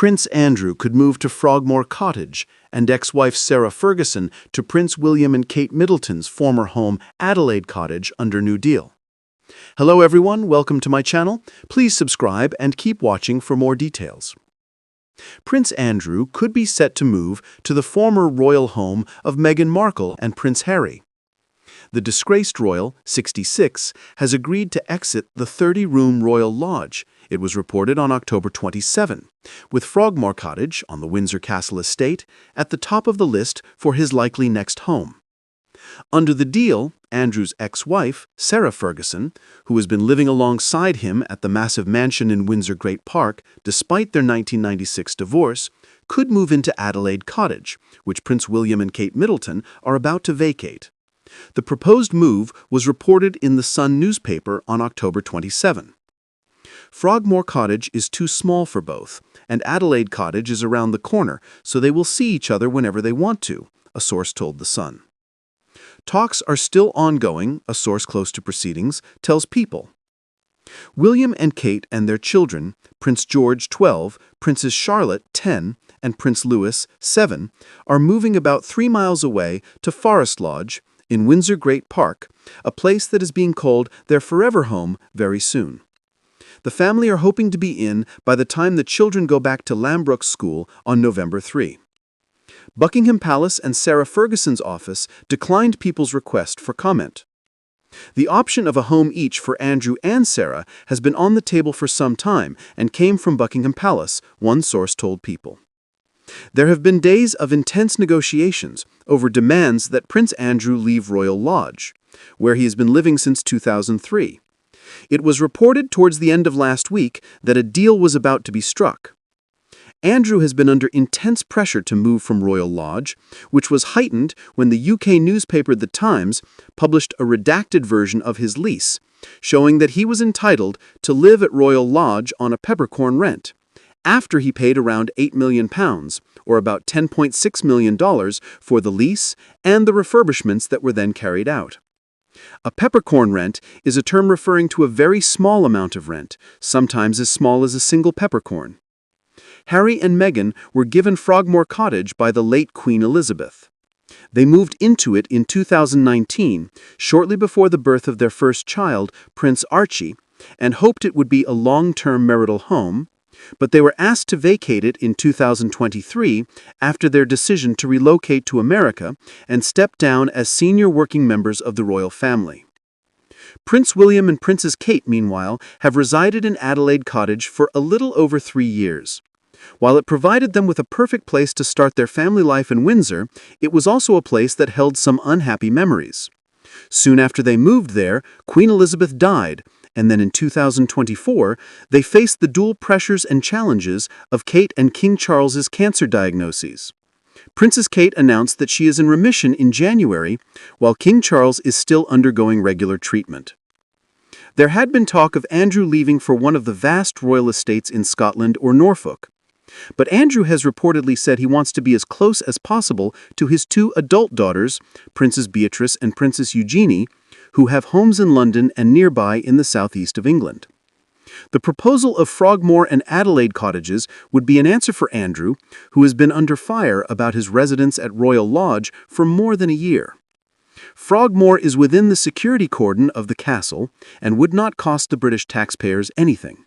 Prince Andrew could move to Frogmore Cottage, and ex-wife Sarah Ferguson to Prince William and Kate Middleton's former home Adelaide Cottage under New Deal. Hello everyone, welcome to my channel. Please subscribe and keep watching for more details. Prince Andrew could be set to move to the former royal home of Meghan Markle and Prince Harry. The disgraced royal, 66, has agreed to exit the 30-room Royal Lodge, it was reported on October 27, with Frogmore Cottage on the Windsor Castle estate at the top of the list for his likely next home. Under the deal, Andrew's ex-wife, Sarah Ferguson, who has been living alongside him at the massive mansion in Windsor Great Park despite their 1996 divorce, could move into Adelaide Cottage, which Prince William and Kate Middleton are about to vacate. The proposed move was reported in the Sun newspaper on October 27. Frogmore Cottage is too small for both, and Adelaide Cottage is around the corner, so they will see each other whenever they want to, a source told the Sun. Talks are still ongoing, a source close to proceedings tells People. William and Kate and their children, Prince George, 12, Princess Charlotte, 10, and Prince Louis, 7, are moving about 3 miles away to Forest Lodge in Windsor Great Park, a place that is being called their forever home very soon. The family are hoping to be in by the time the children go back to Lambrook School on November 3. Buckingham Palace and Sarah Ferguson's office declined People's request for comment. The option of a home each for Andrew and Sarah has been on the table for some time and came from Buckingham Palace, one source told People. There have been days of intense negotiations over demands that Prince Andrew leave Royal Lodge, where he has been living since 2003. It was reported towards the end of last week that a deal was about to be struck. Andrew has been under intense pressure to move from Royal Lodge, which was heightened when the UK newspaper The Times published a redacted version of his lease, showing that he was entitled to live at Royal Lodge on a peppercorn rent, after he paid around £8 million, or about $10.6 million for the lease and the refurbishments that were then carried out. A peppercorn rent is a term referring to a very small amount of rent, sometimes as small as a single peppercorn. Harry and Meghan were given Frogmore Cottage by the late Queen Elizabeth. They moved into it in 2019, shortly before the birth of their first child, Prince Archie, and hoped it would be a long-term marital home, but they were asked to vacate it in 2023 after their decision to relocate to America and step down as senior working members of the royal family. Prince William and Princess Kate, meanwhile, have resided in Adelaide Cottage for a little over 3 years. While it provided them with a perfect place to start their family life in Windsor, it was also a place that held some unhappy memories. Soon after they moved there, Queen Elizabeth died, and then in 2024, they faced the dual pressures and challenges of Kate and King Charles's cancer diagnoses. Princess Kate announced that she is in remission in January, while King Charles is still undergoing regular treatment. There had been talk of Andrew leaving for one of the vast royal estates in Scotland or Norfolk. But Andrew has reportedly said he wants to be as close as possible to his 2 adult daughters, Princess Beatrice and Princess Eugenie, who have homes in London and nearby in the southeast of England. The proposal of Frogmore and Adelaide cottages would be an answer for Andrew, who has been under fire about his residence at Royal Lodge for more than a year. Frogmore is within the security cordon of the castle and would not cost the British taxpayers anything.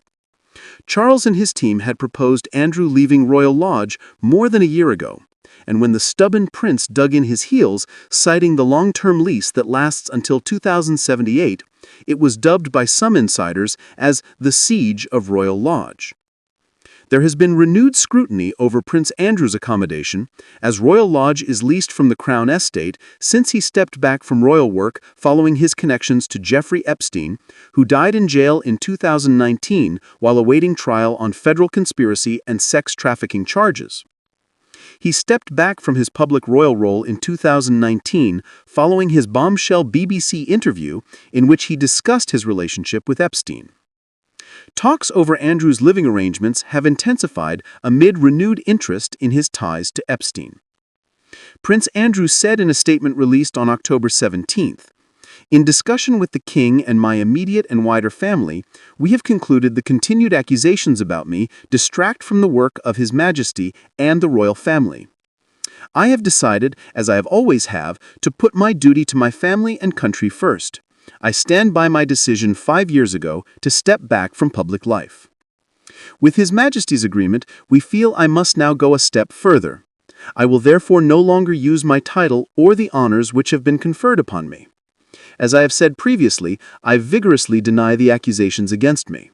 Charles and his team had proposed Andrew leaving Royal Lodge more than a year ago, and when the stubborn prince dug in his heels, citing the long-term lease that lasts until 2078, it was dubbed by some insiders as the Siege of Royal Lodge. There has been renewed scrutiny over Prince Andrew's accommodation, as Royal Lodge is leased from the Crown Estate since he stepped back from royal work following his connections to Jeffrey Epstein, who died in jail in 2019 while awaiting trial on federal conspiracy and sex trafficking charges. He stepped back from his public royal role in 2019 following his bombshell BBC interview in which he discussed his relationship with Epstein. Talks over Andrew's living arrangements have intensified amid renewed interest in his ties to Epstein. Prince Andrew said in a statement released on October 17, In discussion with the king and my immediate and wider family, we have concluded the continued accusations about me distract from the work of His Majesty and the royal family. I have decided, as I have always have, to put my duty to my family and country first. I stand by my decision 5 years ago to step back from public life. With His Majesty's agreement, we feel I must now go a step further. I will therefore no longer use my title or the honors which have been conferred upon me. As I have said previously, I vigorously deny the accusations against me.